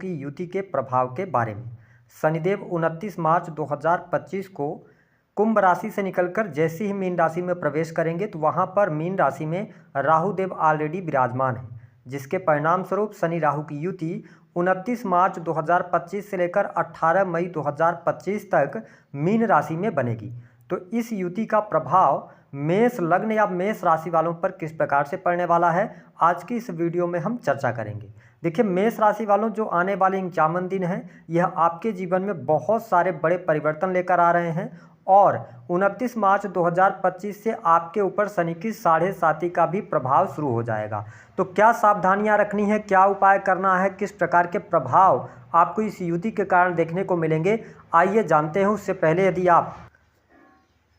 की युति के प्रभाव के बारे में। शनिदेव 29 मार्च 2025 को कुंभ राशि से निकलकर जैसे ही मीन राशि में प्रवेश करेंगे तो वहां पर मीन राशि में राहु देव ऑलरेडी विराजमान है, जिसके परिणाम स्वरूप शनि राहु की युति 29 मार्च 2025 से लेकर 18 मई 2025 तक मीन राशि में बनेगी। तो इस युति का प्रभाव मेष लग्न या मेष राशि वालों पर किस प्रकार से पड़ने वाला है, आज की इस वीडियो में हम चर्चा करेंगे। देखिए, मेष राशि वालों, जो आने वाले 51 दिन हैं यह आपके जीवन में बहुत सारे बड़े परिवर्तन लेकर आ रहे हैं और 29 मार्च 2025 से आपके ऊपर शनि की 7.5 का भी प्रभाव शुरू हो जाएगा। तो क्या सावधानियां रखनी है, क्या उपाय करना है, किस प्रकार के प्रभाव आपको इस युति के कारण देखने को मिलेंगे, आइए जानते हैं। उससे पहले यदि आप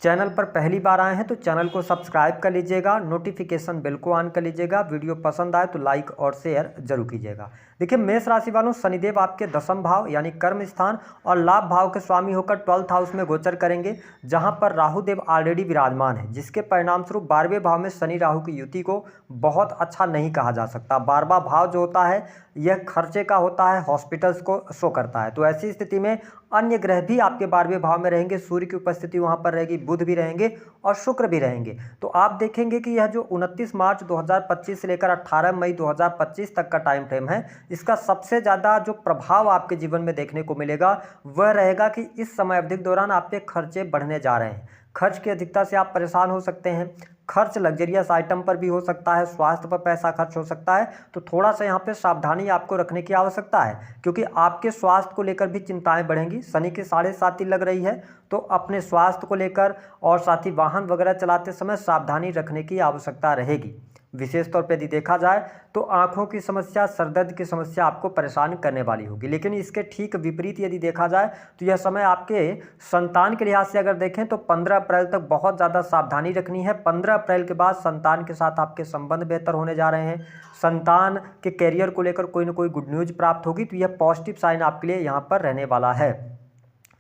चैनल पर पहली बार आए हैं तो चैनल को सब्सक्राइब कर लीजिएगा, नोटिफिकेशन बेल को ऑन कर लीजिएगा, वीडियो पसंद आए तो लाइक और शेयर जरूर कीजिएगा। देखिए, मेष राशि वालों, शनिदेव आपके 10वें भाव यानी कर्म स्थान और लाभ भाव के स्वामी होकर 12th हाउस में गोचर करेंगे, जहां पर राहु देव ऑलरेडी विराजमान है, जिसके परिणाम स्वरूप 12वें भाव में शनि राहु की युति को बहुत अच्छा नहीं कहा जा सकता। 12वां भाव जो होता है यह खर्चे का होता है, हॉस्पिटल्स को शो करता है। तो ऐसी स्थिति में अन्य ग्रह भी आपके 12वें भाव में रहेंगे, सूर्य की उपस्थिति वहां पर रहेगी, बुध भी रहेंगे और शुक्र भी रहेंगे। तो आप देखेंगे कि यह जो 29 मार्च 2025 से लेकर 18 मई 2025 तक का टाइम फ्रेम है, इसका सबसे ज़्यादा जो प्रभाव आपके जीवन में देखने को मिलेगा वह रहेगा कि इस समय अवधि के दौरान आपके खर्चे बढ़ने जा रहे हैं। खर्च की अधिकता से आप परेशान हो सकते हैं। खर्च लग्जरियस आइटम पर भी हो सकता है, स्वास्थ्य पर पैसा खर्च हो सकता है। तो थोड़ा सा यहाँ पे सावधानी आपको रखने की आवश्यकता है, क्योंकि आपके स्वास्थ्य को लेकर भी चिंताएं बढ़ेंगी। शनि की 7.5 लग रही है, तो अपने स्वास्थ्य को लेकर और साथ ही वाहन वगैरह चलाते समय सावधानी रखने की आवश्यकता रहेगी। विशेष तौर पे यदि देखा जाए तो आंखों की समस्या, सरदर्द की समस्या आपको परेशान करने वाली होगी। लेकिन इसके ठीक विपरीत यदि देखा जाए तो यह समय आपके संतान के लिहाज से अगर देखें तो 15 अप्रैल तक बहुत ज़्यादा सावधानी रखनी है। 15 अप्रैल के बाद संतान के साथ आपके संबंध बेहतर होने जा रहे हैं। संतान के कैरियर को लेकर कोई ना कोई गुड न्यूज़ प्राप्त होगी, तो यह पॉजिटिव साइन आपके लिए यहाँ पर रहने वाला है।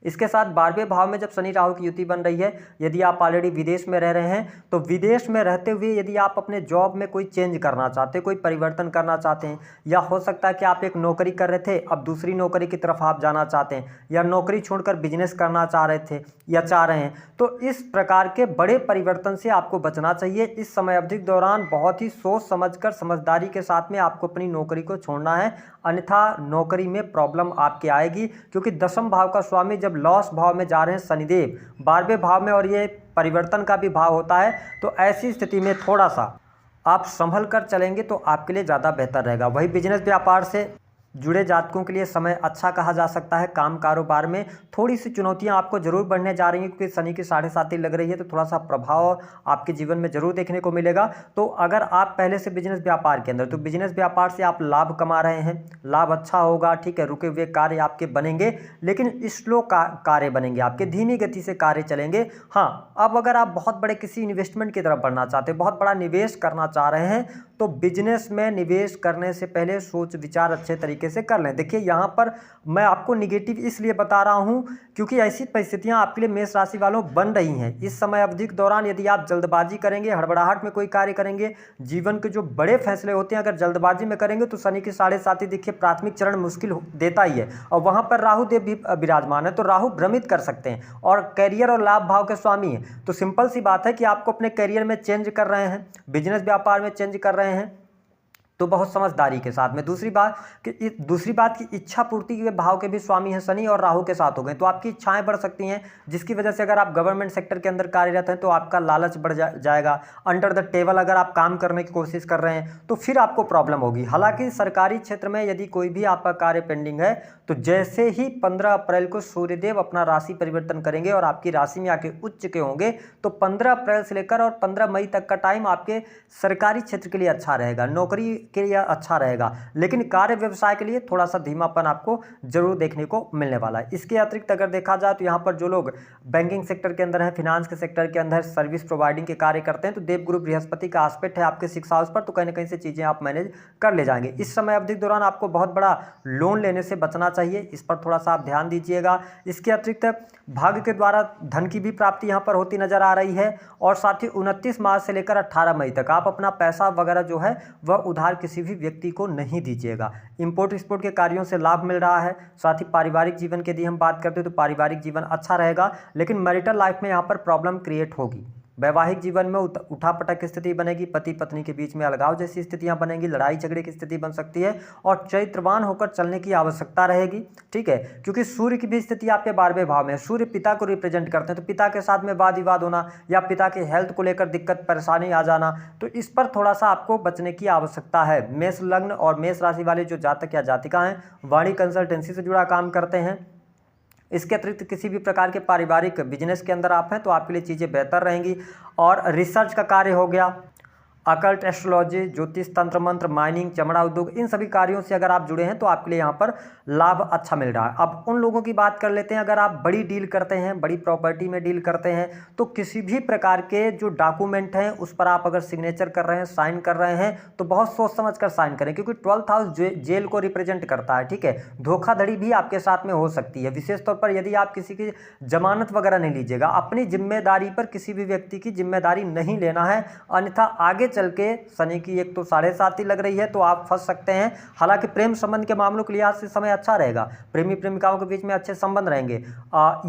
इसके साथ 12वें भाव में जब शनि राहु की युति बन रही है, यदि आप ऑलरेडी विदेश में रह रहे हैं तो विदेश में रहते हुए यदि आप अपने जॉब में कोई चेंज करना चाहते हैं, कोई परिवर्तन करना चाहते हैं, या हो सकता है कि आप एक नौकरी कर रहे थे, अब दूसरी नौकरी की तरफ आप जाना चाहते हैं, या नौकरी छोड़कर बिजनेस करना चाह रहे थे या चाह रहे हैं, तो इस प्रकार के बड़े परिवर्तन से आपको बचना चाहिए। इस समय अवधि के दौरान बहुत ही सोच समझकर, समझदारी के साथ में आपको अपनी नौकरी को छोड़ना है, अन्यथा नौकरी में प्रॉब्लम आपके आएगी। क्योंकि 10वें भाव का स्वामी जब लॉस भाव में जा रहे हैं शनिदेव, 12वें भाव में, और ये परिवर्तन का भी भाव होता है, तो ऐसी स्थिति में थोड़ा सा आप संभल कर चलेंगे तो आपके लिए ज़्यादा बेहतर रहेगा। वही बिजनेस व्यापार से जुड़े जातकों के लिए समय अच्छा कहा जा सकता है। काम कारोबार में थोड़ी सी चुनौतियां आपको जरूर बढ़ने जा रही हैं, क्योंकि शनि की 7.5 लग रही है, तो थोड़ा सा प्रभाव आपके जीवन में जरूर देखने को मिलेगा। तो अगर आप पहले से बिजनेस व्यापार के अंदर, तो बिजनेस व्यापार से आप लाभ कमा रहे हैं, लाभ अच्छा होगा, ठीक है, रुके हुए कार्य आपके बनेंगे, लेकिन स्लो कार्य बनेंगे, आपके धीमी गति से कार्य चलेंगे। हाँ, अब अगर आप बहुत बड़े किसी इन्वेस्टमेंट की तरफ बढ़ना चाहते हैं, बहुत बड़ा निवेश करना चाह रहे हैं, तो बिजनेस में निवेश करने से पहले सोच विचार अच्छे तरीके से कर लें। देखिए, यहाँ पर मैं आपको निगेटिव इसलिए बता रहा हूँ क्योंकि ऐसी परिस्थितियाँ आपके लिए मेष राशि वालों बन रही हैं। इस समय अवधि के दौरान यदि आप जल्दबाजी करेंगे, हड़बड़ाहट में कोई कार्य करेंगे, जीवन के जो बड़े फैसले होते हैं अगर जल्दबाजी में करेंगे, तो शनि की 7.5 देखिए प्राथमिक चरण मुश्किल देता ही है, और वहाँ पर राहु देव भी विराजमान है, तो राहु भ्रमित कर सकते हैं और कैरियर और लाभ भाव के स्वामी हैं। तो सिंपल सी बात है कि आपको अपने कैरियर में चेंज कर रहे हैं, बिजनेस व्यापार में चेंज कर रहे हैं, तो बहुत समझदारी के साथ में। दूसरी बात की इच्छा पूर्ति के भाव के भी स्वामी हैं शनि, और राहु के साथ हो गए तो आपकी इच्छाएं बढ़ सकती हैं, जिसकी वजह से अगर आप गवर्नमेंट सेक्टर के अंदर कार्यरत हैं तो आपका लालच बढ़ जाएगा। अंडर द टेबल अगर आप काम करने की कोशिश कर रहे हैं तो फिर आपको प्रॉब्लम होगी। हालांकि सरकारी क्षेत्र में यदि कोई भी आपका कार्य पेंडिंग है, तो जैसे ही 15 अप्रैल को सूर्यदेव अपना राशि परिवर्तन करेंगे और आपकी राशि में आके उच्च के होंगे, तो 15 अप्रैल से लेकर और 15 मई तक का टाइम आपके सरकारी क्षेत्र के लिए अच्छा रहेगा, नौकरी के लिए अच्छा रहेगा, लेकिन कार्य व्यवसाय के लिए थोड़ा सा धीमापन आपको जरूर देखने को मिलने वाला है। इसके अतिरिक्त अगर देखा जाए तो यहाँ पर जो लोग बैंकिंग सेक्टर के अंदर हैं, फिनांस के सेक्टर के अंदर सर्विस प्रोवाइडिंग के कार्य करते हैं, तो देवगुरु बृहस्पति का एस्पेक्ट है आपके 6th हाउस पर, तो कहीं ना कहीं से चीजें आप मैनेज कर ले जाएंगे। इस समय अवधि के दौरान आपको बहुत बड़ा लोन लेने से बचना चाहिए, इस पर थोड़ा सा आप ध्यान दीजिएगा। इसके अतिरिक्त भाग्य के द्वारा धन की भी प्राप्ति यहाँ पर होती नजर आ रही है, और साथ ही 29 मार्च से लेकर 18 मई तक आप अपना पैसा वगैरह जो है वह उधार उधार किसी भी व्यक्ति को नहीं दीजिएगा। इंपोर्ट एक्सपोर्ट के कार्यों से लाभ मिल रहा है। साथ ही पारिवारिक जीवन की यदि हम बात करते हैं तो पारिवारिक जीवन अच्छा रहेगा, लेकिन मैरिटल लाइफ में यहाँ पर प्रॉब्लम क्रिएट होगी। वैवाहिक जीवन में उठापटक की स्थिति बनेगी, पति पत्नी के बीच में अलगाव जैसी स्थितियां बनेंगी, लड़ाई झगड़े की स्थिति बन सकती है और चैत्रवान होकर चलने की आवश्यकता रहेगी। ठीक है, क्योंकि सूर्य की भी स्थिति आपके 12वें भाव में है। सूर्य पिता को रिप्रेजेंट करते हैं, तो पिता के साथ में वाद विवाद होना या पिता के हेल्थ को लेकर दिक्कत परेशानी आ जाना, तो इस पर थोड़ा सा आपको बचने की आवश्यकता है। मेष लग्न और मेष राशि वाले जो जातक या जातिका हैं, वाणी कंसल्टेंसी से जुड़ा काम करते हैं, इसके अतिरिक्त किसी भी प्रकार के पारिवारिक बिजनेस के अंदर आप हैं तो आपके लिए चीज़ें बेहतर रहेंगी। और रिसर्च का कार्य हो गया, अकल्ट, एस्ट्रोलॉजी, ज्योतिष, तंत्र मंत्र, माइनिंग, चमड़ा उद्योग, इन सभी कार्यों से अगर आप जुड़े हैं तो आपके लिए यहाँ पर लाभ अच्छा मिल रहा है। अब उन लोगों की बात कर लेते हैं, अगर आप बड़ी डील करते हैं, बड़ी प्रॉपर्टी में डील करते हैं, तो किसी भी प्रकार के जो डॉक्यूमेंट हैं उस पर आप अगर सिग्नेचर कर रहे हैं, साइन कर रहे हैं, तो बहुत सोच समझ कर साइन करें, क्योंकि 12th हाउस जेल को रिप्रेजेंट करता है। ठीक है, धोखाधड़ी भी आपके साथ में हो सकती है, विशेष तौर पर यदि आप किसी की जमानत वगैरह नहीं लीजिएगा। अपनी जिम्मेदारी पर किसी भी व्यक्ति की जिम्मेदारी नहीं लेना है, अन्यथा आगे चल के शनि की एक तो 7.5 ही लग रही है तो आप फंस सकते हैं। हालांकि प्रेम संबंध के मामलों के लिहाज से समय अच्छा रहेगा, प्रेमी प्रेमिकाओं के बीच में अच्छे संबंध रहेंगे।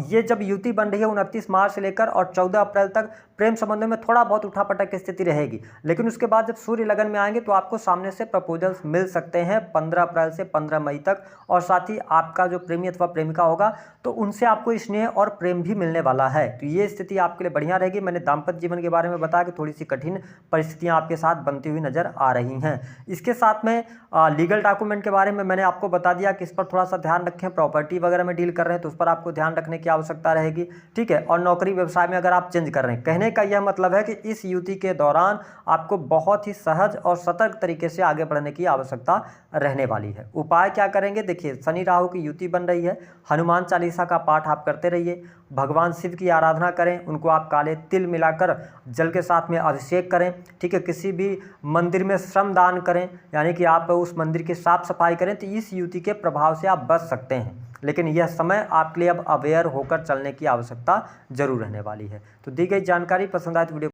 ये जब युति बन रही है 29 मार्च से लेकर और 14 अप्रैल तक प्रेम संबंधों में थोड़ा बहुत उठापटक की स्थिति रहेगी, लेकिन उसके बाद जब सूर्य लगन में आएंगे तो आपको सामने से प्रपोजल्स मिल सकते हैं 15 अप्रैल से 15 मई तक। और साथ ही आपका जो प्रेमी अथवा प्रेमिका होगा तो उनसे आपको स्नेह और प्रेम भी मिलने वाला है, तो ये स्थिति आपके लिए बढ़िया रहेगी। मैंने दाम्पत्य जीवन के बारे में बताया कि थोड़ी सी कठिन परिस्थितियां आपके साथ बनती हुई नजर आ रही हैं। इसके साथ में लीगल डॉक्यूमेंट के बारे में मैंने आपको बता दिया कि इस पर थोड़ा सा ध्यान रखें। प्रॉपर्टी वगैरह में डील कर रहे हैं तो उस पर आपको ध्यान रखने की आवश्यकता रहेगी। ठीक है, और नौकरी व्यवसाय में अगर आप चेंज कर रहे हैं, कहने का यह मतलब है कि इस युति के दौरान आपको बहुत ही सहज और सतर्क तरीके से आगे बढ़ने की आवश्यकता रहने वाली है। उपाय क्या करेंगे, देखिए शनि राहु की युति बन रही है, हनुमान चालीसा का पाठ आप करते रहिए, भगवान शिव की आराधना करें, उनको आप काले तिल मिलाकर जल के साथ में अभिषेक करें। ठीक है, किसी भी मंदिर में श्रम दान करें, यानी कि आप उस मंदिर की साफ सफाई करें, तो इस युति के प्रभाव से आप बच सकते हैं। लेकिन यह समय आपके लिए अब अवेयर होकर चलने की आवश्यकता जरूर रहने वाली है। तो दी गई जानकारी पसंद आए तो वीडियो